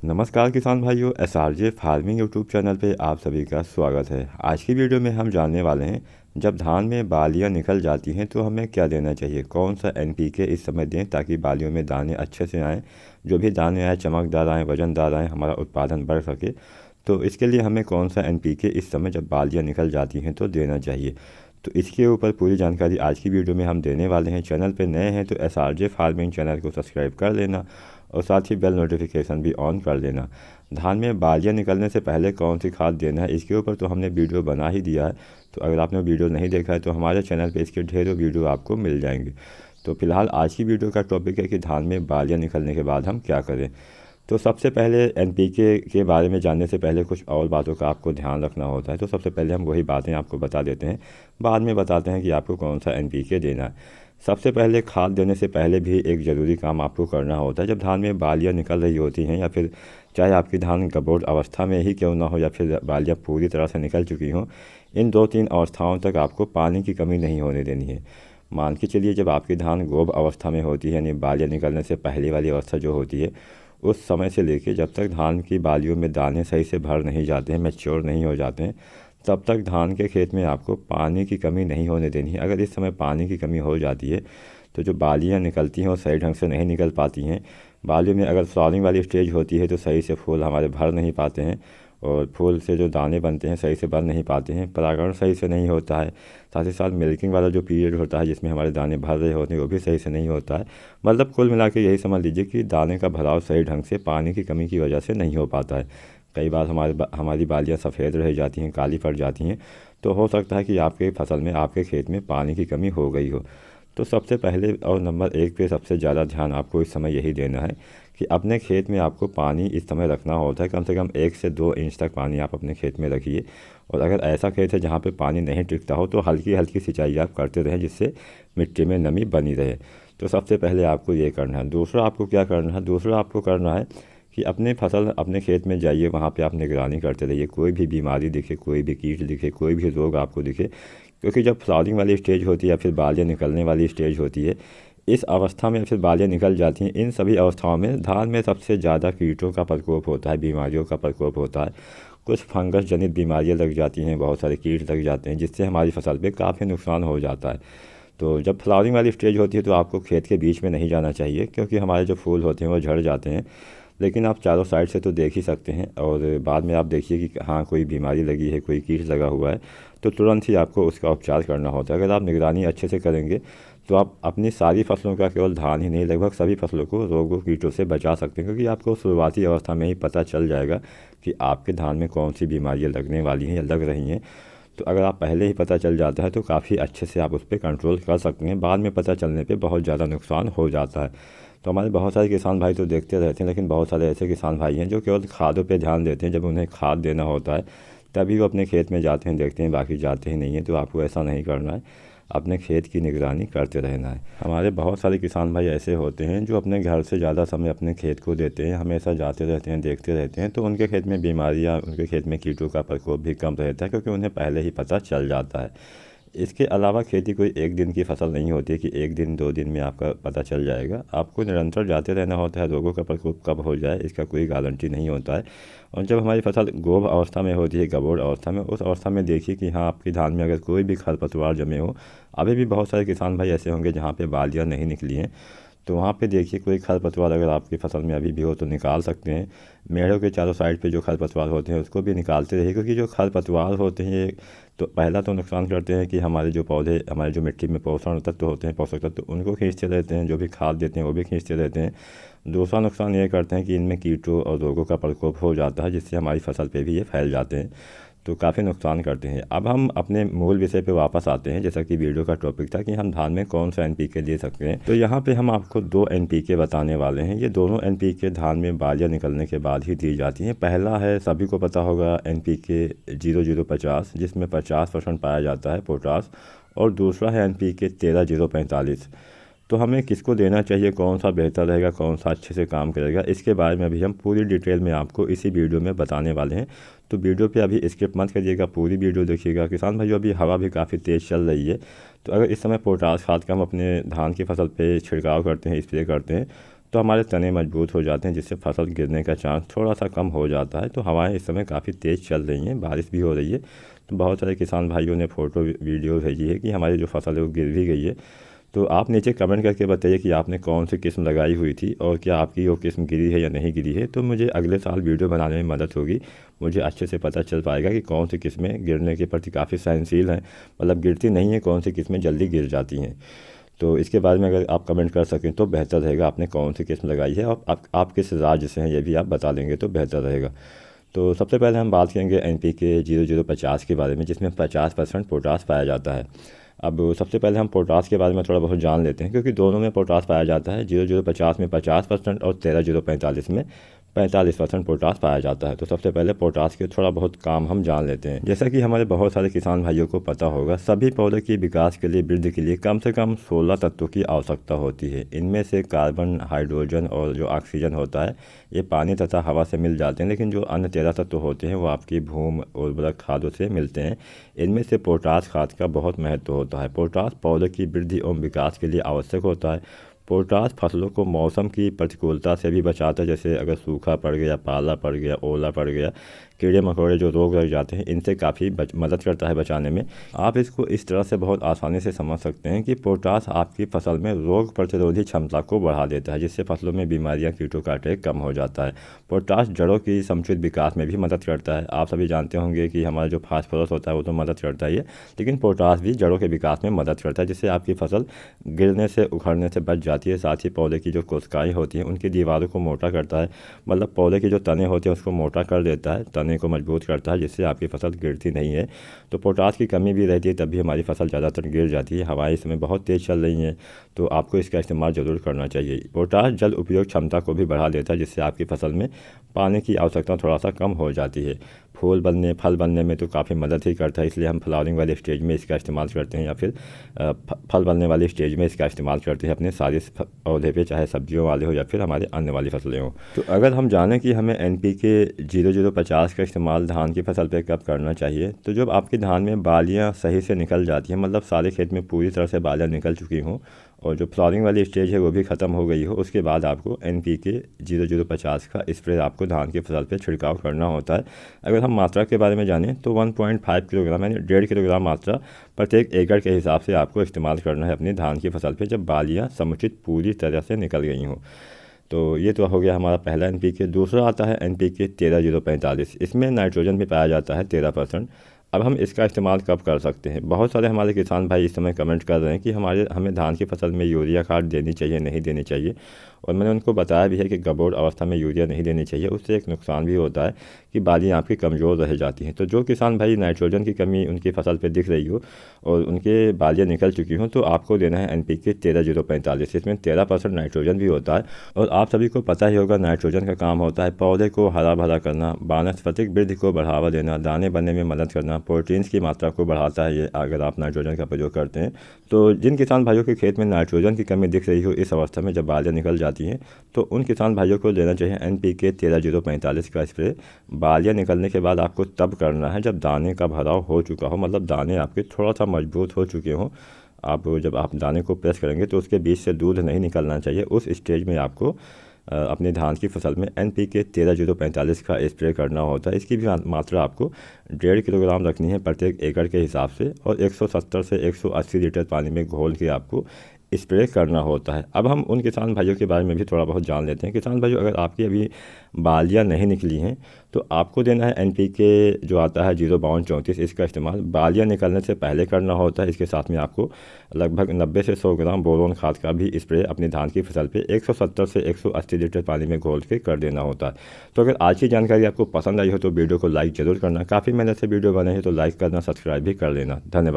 नमस्कार किसान भाइयों, एसआरजे फार्मिंग यूट्यूब चैनल पे आप सभी का स्वागत है। आज की वीडियो में हम जानने वाले हैं, जब धान में बालियां निकल जाती हैं तो हमें क्या देना चाहिए, कौन सा एनपीके इस समय दें ताकि बालियों में दाने अच्छे से आएँ, जो भी दाने आए चमकदार आएँ, वजनदार आएँ, हमारा उत्पादन बढ़ सके। तो इसके लिए हमें कौन सा एनपीके इस समय जब बालियाँ निकल जाती हैं तो देना चाहिए। तो इसके ऊपर पूरी जानकारी आज की वीडियो में हम देने वाले हैं। चैनल पे नए हैं तो एसआरजे फार्मिंग चैनल को सब्सक्राइब कर लेना और साथ ही बेल नोटिफिकेशन भी ऑन कर लेना। धान में बालियाँ निकलने से पहले कौन सी खाद देना है इसके ऊपर तो हमने वीडियो बना ही दिया है। तो अगर आपने वीडियो नहीं देखा है तो हमारे चैनल पे इसके ढेरों वीडियो आपको मिल जाएंगे। तो फिलहाल आज की वीडियो का टॉपिक है कि धान में बालियाँ निकलने के बाद हम क्या करें। तो सबसे पहले एनपीके के बारे में जानने से पहले कुछ और बातों का आपको ध्यान रखना होता है। तो सबसे पहले हम वही बातें आपको बता देते हैं, बाद में बताते हैं कि आपको कौन सा एनपीके देना है। सबसे पहले खाद देने से पहले भी एक ज़रूरी काम आपको करना होता है। जब धान में बालियाँ निकल रही होती हैं या फिर चाहे आपकी धान गबोट अवस्था में ही क्यों ना हो या फिर बालियाँ पूरी तरह से निकल चुकी हों, इन 2-3 अवस्थाओं तक आपको पानी की कमी नहीं होने देनी है। मान के चलिए जब आपकी धान गोब अवस्था में होती है, यानी बालियाँ निकलने से पहले वाली अवस्था जो होती है, उस समय से लेके जब तक धान की बालियों में दाने सही से भर नहीं जाते हैं, मैच्योर नहीं हो जाते हैं, तब तक धान के खेत में आपको पानी की कमी नहीं होने देनी है। अगर इस समय पानी की कमी हो जाती है तो जो बालियाँ निकलती हैं वो सही ढंग से नहीं निकल पाती हैं। बालियों में अगर फ्लावरिंग वाली स्टेज होती है तो सही से फूल हमारे भर नहीं पाते हैं और फूल से जो दाने बनते हैं सही से बन नहीं पाते हैं, परागण सही से नहीं होता है। साथ ही साथ मिल्किंग वाला जो पीरियड होता है जिसमें हमारे दाने भर रहे होते हैं वो भी सही से नहीं होता है। मतलब कुल मिला के यही समझ लीजिए कि दाने का भराव सही ढंग से पानी की कमी की वजह से नहीं हो पाता है। कई बार हमारी बालियाँ सफ़ेद रह जाती हैं, काली पड़ जाती हैं, तो हो सकता है कि आपके फसल में, आपके खेत में पानी की कमी हो गई हो। तो सबसे पहले और नंबर 1 पे सबसे ज़्यादा ध्यान आपको इस समय यही देना है कि अपने खेत में आपको पानी इस समय रखना होता है। कम से कम 1 से 2 इंच तक पानी आप अपने खेत में रखिए। और अगर ऐसा खेत है जहाँ पे पानी नहीं टिकता हो तो हल्की हल्की सिंचाई आप करते रहें, जिससे मिट्टी में नमी बनी रहे। तो सबसे पहले आपको ये करना है। दूसरा आपको क्या करना है, दूसरा आपको करना है कि अपने फसल अपने खेत में जाइए, वहाँ पे आप निगरानी करते रहिए। कोई भी बीमारी दिखे, कोई भी कीट दिखे, कोई भी रोग आपको दिखे, क्योंकि जब फ्लावरिंग वाली स्टेज होती है या फिर बालियाँ निकलने वाली स्टेज होती है, इस अवस्था में फिर बालियाँ निकल जाती हैं। इन सभी अवस्थाओं में धान में सबसे ज़्यादा कीटों का प्रकोप होता है, बीमारियों का प्रकोप होता है। कुछ फंगस जनित बीमारियाँ लग जाती हैं, बहुत सारे कीट लग जाते हैं, जिससे हमारी फसल पे काफ़ी नुकसान हो जाता है। तो जब फ्लावरिंग वाली स्टेज होती है तो आपको खेत के बीच में नहीं जाना चाहिए, क्योंकि हमारे जो फूल होते हैं वो झड़ जाते हैं। लेकिन आप चारों साइड से तो देख ही सकते हैं और बाद में आप देखिए कि हाँ कोई बीमारी लगी है, कोई कीट लगा हुआ है, तो तुरंत ही आपको उसका उपचार करना होता है। अगर आप निगरानी अच्छे से करेंगे तो आप अपनी सारी फसलों का, केवल धान ही नहीं लगभग सभी फसलों को रोगों कीटों से बचा सकते हैं, क्योंकि आपको शुरुआती अवस्था में ही पता चल जाएगा कि आपके धान में कौन सी बीमारियाँ लगने वाली हैं या लग रही हैं। तो अगर आप पहले ही पता चल जाता है तो काफ़ी अच्छे से आप उस पर कंट्रोल कर सकते हैं। बाद में पता चलने पे बहुत ज़्यादा नुकसान हो जाता है। तो हमारे बहुत सारे किसान भाई तो देखते रहते हैं, लेकिन बहुत सारे ऐसे किसान भाई हैं जो केवल खादों पे ध्यान देते हैं। जब उन्हें खाद देना होता है तभी वो अपने खेत में जाते हैं, देखते हैं, बाकी जाते ही नहीं हैं। तो आपको ऐसा नहीं करना है, अपने खेत की निगरानी करते रहना है। हमारे बहुत सारे किसान भाई ऐसे होते हैं जो अपने घर से ज़्यादा समय अपने खेत को देते हैं, हमेशा जाते रहते हैं, देखते रहते हैं। तो उनके खेत में बीमारियां, उनके खेत में कीटों का प्रकोप भी कम रहता है, क्योंकि उन्हें पहले ही पता चल जाता है। इसके अलावा खेती कोई एक दिन की फसल नहीं होती कि 1 दिन 2 दिन में आपका पता चल जाएगा। आपको निरंतर जाते रहना होता है। रोगों का प्रकोप कब हो जाए इसका कोई गारंटी नहीं होता है। और जब हमारी फसल गोब अवस्था में होती है, गबोड़ अवस्था में, उस अवस्था में देखिए कि हाँ आपकी धान में अगर कोई भी खरपतवार जमे हो। अभी भी बहुत सारे किसान भाई ऐसे होंगे जहाँ पे बालियाँ नहीं निकली हैं, तो वहाँ पे देखिए कोई खरपतवार अगर आपकी फसल में अभी भी हो तो निकाल सकते हैं। मेढ़ों के चारों साइड पे जो खरपतवार होते हैं उसको भी निकालते रहिए, क्योंकि जो खरपतवार होते हैं ये तो पहला तो नुकसान करते हैं कि हमारे जो पौधे, हमारे जो मिट्टी में पोषण तत्व होते हैं, पोषक तत्व, उनको खींचते रहते हैं। जो भी खाद देते हैं वो भी खींचते रहते हैं। दूसरा नुकसान ये करते हैं कि इनमें कीटों और रोगों का प्रकोप हो जाता है, जिससे हमारी फसल पे भी ये फैल जाते हैं, तो काफ़ी नुकसान करते हैं। अब हम अपने मूल विषय पे वापस आते हैं, जैसा कि वीडियो का टॉपिक था कि हम धान में कौन सा एनपीके दे सकते हैं। तो यहाँ पे हम आपको 2 एनपीके बताने वाले हैं। ये दोनों एनपीके धान में बालियाँ निकलने के बाद ही दी जाती हैं। पहला है, सभी को पता होगा, एनपीके 0050, जिसमें 50% पाया जाता है पोटास, और दूसरा है एनपीके 13045। तो हमें किसको देना चाहिए, कौन सा बेहतर रहेगा, कौन सा अच्छे से काम करेगा, इसके बारे में अभी हम पूरी डिटेल में आपको इसी वीडियो में बताने वाले हैं। तो वीडियो पे अभी स्किप मत करिएगा, पूरी वीडियो देखिएगा। किसान भाइयों, अभी हवा भी काफ़ी तेज़ चल रही है, तो अगर इस समय पोटास खाद का हम अपने धान की फसल पे छिड़काव करते हैं, स्प्रे करते हैं, तो हमारे तने मजबूत हो जाते हैं, जिससे फसल गिरने का चांस थोड़ा सा कम हो जाता है। तो हवाएं इस समय काफ़ी तेज़ चल रही हैं, बारिश भी हो रही है। तो बहुत सारे किसान भाइयों ने फ़ोटो वीडियो भेजी है कि हमारी जो फसल है वो गिर भी गई है। तो आप नीचे कमेंट करके बताइए कि आपने कौन सी किस्म लगाई हुई थी और क्या आपकी वो किस्म गिरी है या नहीं गिरी है। तो मुझे अगले साल वीडियो बनाने में मदद होगी, मुझे अच्छे से पता चल पाएगा कि कौन सी किस्में गिरने के प्रति काफ़ी सहनशील हैं, मतलब गिरती नहीं हैं, कौन सी किस्में जल्दी गिर जाती हैं। तो इसके बारे में अगर आप कमेंट कर सकें तो बेहतर रहेगा, आपने कौन सी किस्म लगाई है और आप किस राज्य से हैं ये भी आप बता देंगे तो बेहतर रहेगा। तो सबसे पहले हम बात करेंगे NPK 0050 के बारे में, जिसमें 50% पोटास पाया जाता है। अब सबसे पहले हम पोटास के बारे में थोड़ा बहुत जान लेते हैं, क्योंकि दोनों में पोटास पाया जाता है। 0050 में 50% और 13045 में 45% पोटास पाया जाता है। तो सबसे पहले पोटास के थोड़ा बहुत काम हम जान लेते हैं। जैसा कि हमारे बहुत सारे किसान भाइयों को पता होगा, सभी पौधे के विकास के लिए, वृद्धि के लिए कम से कम 16 तत्वों की आवश्यकता होती है। इनमें से कार्बन, हाइड्रोजन और जो ऑक्सीजन होता है ये पानी तथा हवा से मिल जाते हैं, लेकिन जो अन्य 13 तत्व होते हैं वो आपकी भूमि उर्वरक खादों से मिलते हैं। इनमें से पोटास खाद का बहुत महत्व होता है। पोटास पौधे की वृद्धि एवं विकास के लिए आवश्यक होता है। पोटास फसलों को मौसम की प्रतिकूलता से भी बचाता है, जैसे अगर सूखा पड़ गया, पाला पड़ गया, ओला पड़ गया, कीड़े मकोड़े जो रोग लग जाते हैं, इनसे काफ़ी मदद करता है बचाने में। आप इसको इस तरह से बहुत आसानी से समझ सकते हैं कि पोटास आपकी फसल में रोग प्रतिरोधी क्षमता को बढ़ा देता है, जिससे फसलों में बीमारियां, कीटों का अटैक कम हो जाता है। पोटास जड़ों की समुचित विकास में भी मदद करता है। आप सभी जानते होंगे कि हमारा जो फास्फोरस होता है वो तो मदद करता ही है, लेकिन पोटास भी जड़ों के विकास में मदद करता है, जिससे आपकी फसल गिरने से, उखड़ने से बच जाती है। साथ ही पौधे की जो कोशिकाएँ होती हैं उनकी दीवारों को मोटा करता है, मतलब पौधे के जो तने होते हैं उसको मोटा कर देता है, तने को मजबूत करता है, जिससे आपकी फसल गिरती नहीं है। तो पोटास की कमी भी रहती है तब भी हमारी फसल ज़्यादातर गिर जाती है। हवाएं इस समय बहुत तेज़ चल रही हैं, तो आपको इसका इस्तेमाल ज़रूर करना चाहिए। पोटास जल उपयोग क्षमता को भी बढ़ा देता है, जिससे आपकी फसल में पानी की आवश्यकता थोड़ा सा कम हो जाती है। फूल बनने, फल बनने में तो काफ़ी मदद ही करता है, इसलिए हम फ्लावरिंग वाले स्टेज में इसका इस्तेमाल करते हैं, या फिर फल बनने वाली स्टेज में इसका इस्तेमाल करते हैं अपने सारे पौधे पे, चाहे सब्जियों वाले हो या फिर हमारे अन्य वाली फसलें हों। तो अगर हम जानें कि हमें NPK 0050 का इस्तेमाल धान की फसल पे कब करना चाहिए, तो जब आपके धान में बालियाँ सही से निकल जाती हैं, मतलब सारे खेत में पूरी तरह से बालियाँ निकल चुकी हों और जो फ्लावरिंग वाली स्टेज है वो भी ख़त्म हो गई हो, उसके बाद आपको NPK 0050 का स्प्रे आपको धान की फसल पे छिड़काव करना होता है। अगर हम मात्रा के बारे में जानें तो 1.5 किलोग्राम यानी 1.5 किलोग्राम मात्रा प्रत्येक एकड़ के हिसाब से आपको इस्तेमाल करना है अपनी धान की फसल पे, जब बालियाँ समुचित पूरी तरह से निकल गई हों। तो ये तो हो गया हमारा पहला NPK। दूसरा आता है NPK 13045। इसमें नाइट्रोजन भी पाया जाता है 13%। अब हम इसका इस्तेमाल कब कर सकते हैं? बहुत सारे हमारे किसान भाई इस समय कमेंट कर रहे हैं कि हमें धान की फसल में यूरिया खाद देनी चाहिए, नहीं देनी चाहिए। और मैंने उनको बताया भी है कि गबोड़ अवस्था में यूरिया नहीं देनी चाहिए, उससे एक नुकसान भी होता है कि बालियाँ आपकी कमज़ोर रह जाती हैं। तो जो किसान भाई नाइट्रोजन की कमी उनकी फसल पे दिख रही हो और उनके बालियाँ निकल चुकी हों, तो आपको देना है NPK 13045। इसमें 13% नाइट्रोजन भी होता है। और आप सभी को पता ही होगा नाइट्रोजन का काम होता है पौधे को हरा भरा करना, वानस्पतिक वृद्धि को बढ़ावा देना, दाने बनने में मदद करना, प्रोटीन्स की मात्रा को बढ़ाता है ये, अगर आप नाइट्रोजन का प्रयोग करते हैं। तो जिन किसान भाइयों के खेत में नाइट्रोजन की कमी दिख रही हो इस अवस्था में, जब बालियाँ निकल जाती हैं, तो उन किसान भाइयों को लेना चाहिए NPK 13045 का स्प्रे। बालियाँ निकलने के बाद आपको तब करना है जब दाने का भराव हो चुका हो, मतलब दाने आपके थोड़ा सा मजबूत हो चुके हों। जब आप दाने को प्रेस करेंगे तो उसके बीच से दूध नहीं निकलना चाहिए। उस स्टेज में आपको अपने धान की फसल में NPK 13045 का स्प्रे करना होता है। इसकी भी मात्रा आपको 1.5 किलोग्राम रखनी है प्रत्येक एकड़ के हिसाब से, और 170 से 180 लीटर पानी में घोल के आपको स्प्रे करना होता है। अब हम उन किसान भाइयों के बारे में भी थोड़ा बहुत जान लेते हैं। किसान भाइयों, अगर आपकी अभी बालियाँ नहीं निकली हैं तो आपको देना है NPK जो आता है 05234। इसका इस्तेमाल बालियाँ निकलने से पहले करना होता है। इसके साथ में आपको लगभग 90 से 100 ग्राम बोरोन खाद का भी स्प्रे अपनी धान की फसल पे 170 से 180 लीटर पानी में घोल के कर देना होता है। तो अगर आज की जानकारी आपको पसंद आई हो तो वीडियो को लाइक ज़रूर करना। काफ़ी मेहनत से वीडियो बने हैं तो लाइक करना, सब्सक्राइब भी कर लेना। धन्यवाद।